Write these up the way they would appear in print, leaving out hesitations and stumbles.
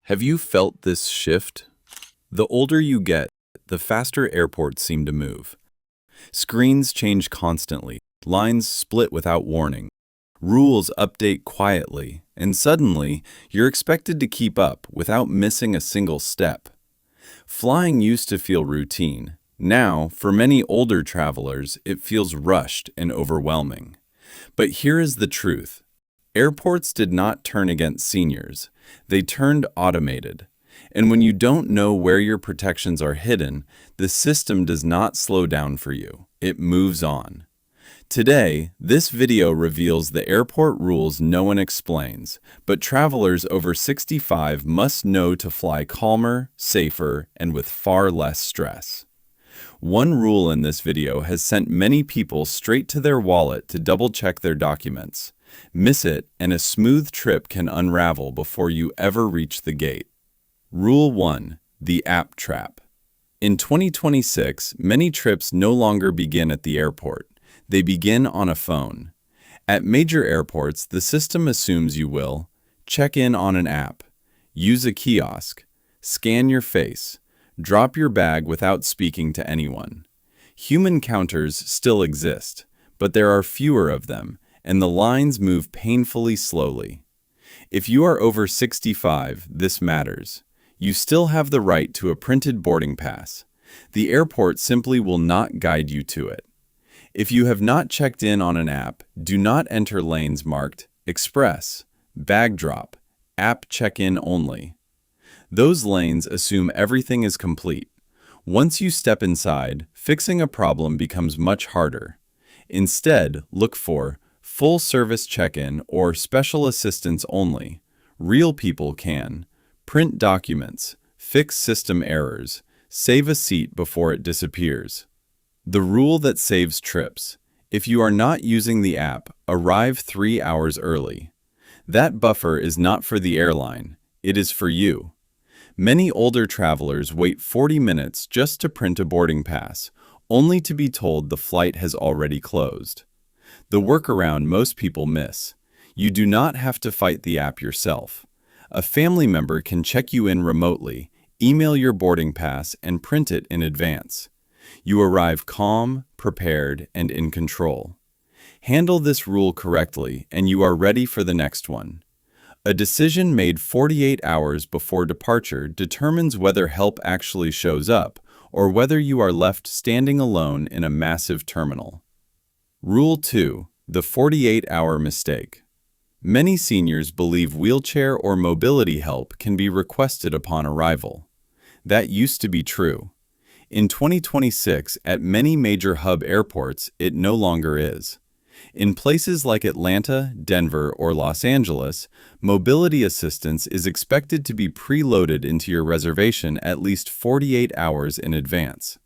Have you felt this shift? The older you get, the faster airports seem to move. Screens change constantly, lines split without warning, rules update quietly, and suddenly you're expected to keep up without missing a single step. Flying used to feel routine. Now, for many older travelers, it feels rushed and overwhelming. But here is the truth. Airports did not turn against seniors. They turned automated. And when you don't know where your protections are hidden, the system does not slow down for you. It moves on. Today, this video reveals the airport rules no one explains, but travelers over 65 must know to fly calmer, safer, and with far less stress. One rule in this video has sent many people straight to their wallet to double-check their documents. Miss it, and a smooth trip can unravel before you ever reach the gate. Rule 1. The App Trap. In 2026, many trips no longer begin at the airport. They begin on a phone. At major airports, the system assumes you will check in on an app, use a kiosk, scan your face, drop your bag without speaking to anyone. Human counters still exist, but there are fewer of them, and the lines move painfully slowly. If you are over 65, this matters. You still have the right to a printed boarding pass. The airport simply will not guide you to it. If you have not checked in on an app, do not enter lanes marked Express, Bag Drop, App Check-in Only. Those lanes assume everything is complete. Once you step inside, fixing a problem becomes much harder. Instead, look for Full Service Check-in or Special Assistance Only. Real people can print documents, fix system errors, save a seat before it disappears. The rule that saves trips. If you are not using the app, arrive 3 hours early. That buffer is not for the airline, it is for you. Many older travelers wait 40 minutes just to print a boarding pass, only to be told the flight has already closed. The workaround most people miss. You do not have to fight the app yourself. A family member can check you in remotely, email your boarding pass, and print it in advance. You arrive calm, prepared, and in control. Handle this rule correctly, and you are ready for the next one. A decision made 48 hours before departure determines whether help actually shows up or whether you are left standing alone in a massive terminal. Rule 2. The 48-hour mistake. Many seniors believe wheelchair or mobility help can be requested upon arrival. That used to be true. In 2026, at many major hub airports, it no longer is. In places like Atlanta, Denver, or Los Angeles, mobility assistance is expected to be preloaded into your reservation at least 48 hours in advance.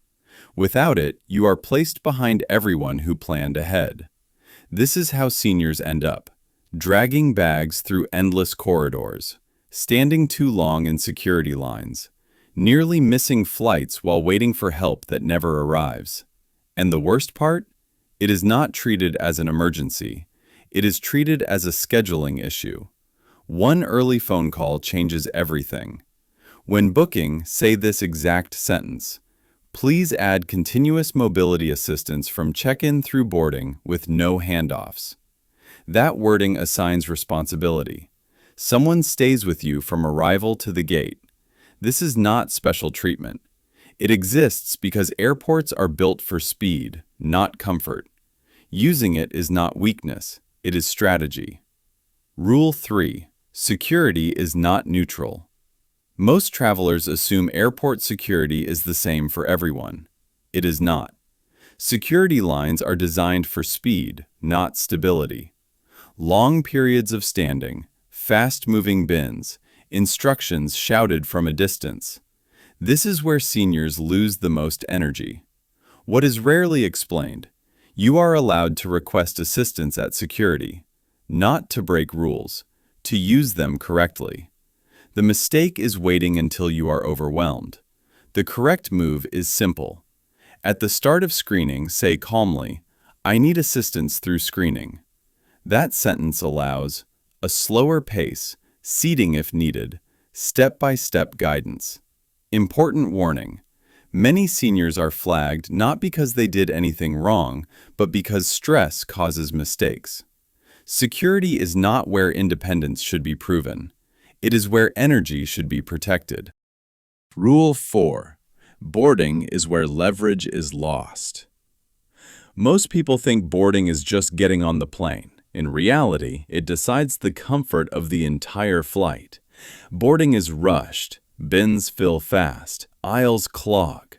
Without it, you are placed behind everyone who planned ahead. This is how seniors end up: dragging bags through endless corridors, standing too long in security lines, nearly missing flights while waiting for help that never arrives. And the worst part? It is not treated as an emergency. It is treated as a scheduling issue. One early phone call changes everything. When booking, say this exact sentence: please add continuous mobility assistance from check-in through boarding with no handoffs. That wording assigns responsibility. Someone stays with you from arrival to the gate. This is not special treatment. It exists because airports are built for speed, not comfort. Using it is not weakness, it is strategy. Rule 3. Security is not neutral. Most travelers assume airport security is the same for everyone. It is not. Security lines are designed for speed, not stability. Long periods of standing, fast-moving bins, instructions shouted from a distance. This is where seniors lose the most energy. What is rarely explained: you are allowed to request assistance at security, not to break rules, to use them correctly. The mistake is waiting until you are overwhelmed. The correct move is simple. At the start of screening, say calmly, "I need assistance through screening." That sentence allows a slower pace, seating if needed, Step-by-step guidance. Important warning. Many seniors are flagged not because they did anything wrong, but because stress causes mistakes. Security is not where independence should be proven. It is where energy should be protected. Rule 4. Boarding is where leverage is lost. Most people think boarding is just getting on the plane. In reality, it decides the comfort of the entire flight. Boarding is rushed, bins fill fast, aisles clog.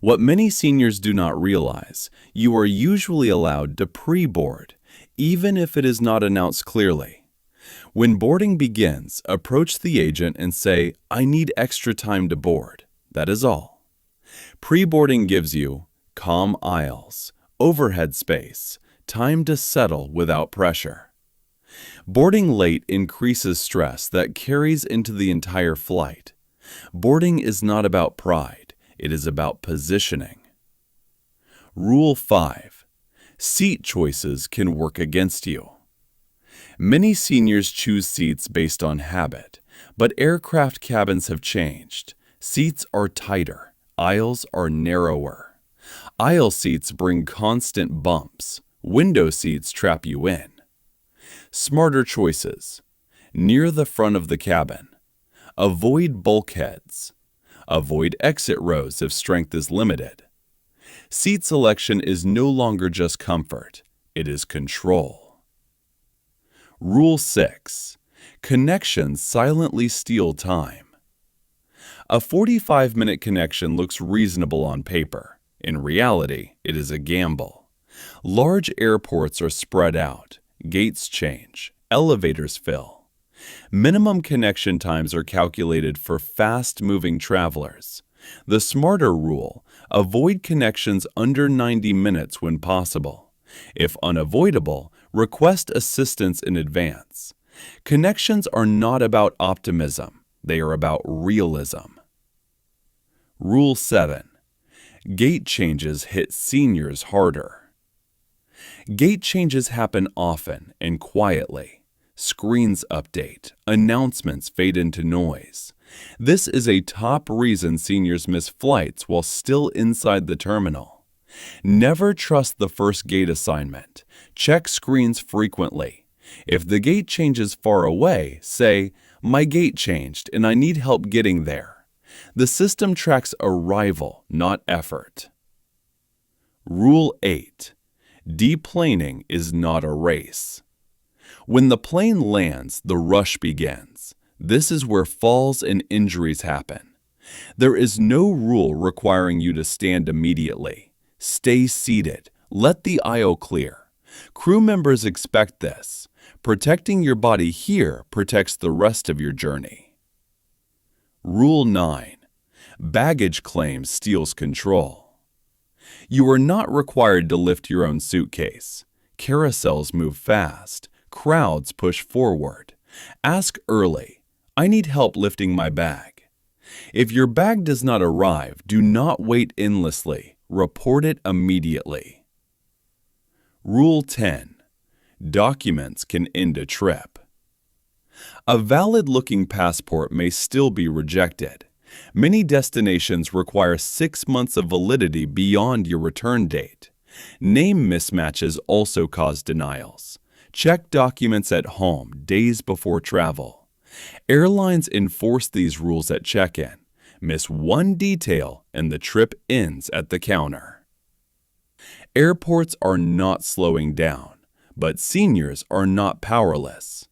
What many seniors do not realize, you are usually allowed to pre-board, even if it is not announced clearly. When boarding begins, approach the agent and say, "I need extra time to board." That is all. Pre-boarding gives you calm aisles, overhead space, time to settle without pressure. Boarding late increases stress that carries into the entire flight. Boarding is not about pride, it is about positioning. Rule 5. Seat choices can work against you. Many seniors choose seats based on habit, but aircraft cabins have changed. Seats are tighter, aisles are narrower. Aisle seats bring constant bumps. Window seats trap you in. Smarter choices. Near the front of the cabin. Avoid bulkheads. Avoid exit rows if strength is limited. Seat selection is no longer just comfort, it is control. Rule 6. Connections silently steal time. A 45-minute connection looks reasonable on paper. In reality, it is a gamble. Large airports are spread out, gates change, elevators fill. Minimum connection times are calculated for fast-moving travelers. The smarter rule, avoid connections under 90 minutes when possible. If unavoidable, request assistance in advance. Connections are not about optimism, they are about realism. Rule 7. Gate changes hit seniors harder. Gate changes happen often and quietly. Screens update, announcements fade into noise. This is a top reason seniors miss flights while still inside the terminal. Never trust the first gate assignment. Check screens frequently. If the gate changes far away, say, "My gate changed and I need help getting there." The system tracks arrival, not effort. Rule 8. Deplaning is not a race. When the plane lands, the rush begins. This is where falls and injuries happen. There is no rule requiring you to stand immediately. Stay seated. Let the aisle clear. Crew members expect this. Protecting your body here protects the rest of your journey. Rule 9. Baggage claim steals control. You are not required to lift your own suitcase. Carousels move fast. Crowds push forward. Ask early, "I need help lifting my bag." If your bag does not arrive, do not wait endlessly. Report it immediately. Rule 10. Documents can end a trip. A valid-looking passport may still be rejected. Many destinations require 6 months of validity beyond your return date. Name mismatches also cause denials. Check documents at home days before travel. Airlines enforce these rules at check-in. Miss one detail and the trip ends at the counter. Airports are not slowing down, but seniors are not powerless.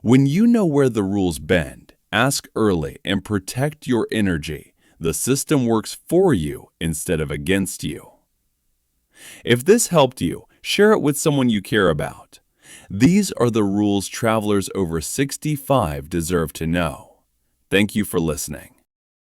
When you know where the rules bend, ask early and protect your energy. The system works for you instead of against you. If this helped you, share it with someone you care about. These are the rules travelers over 65 deserve to know. Thank you for listening.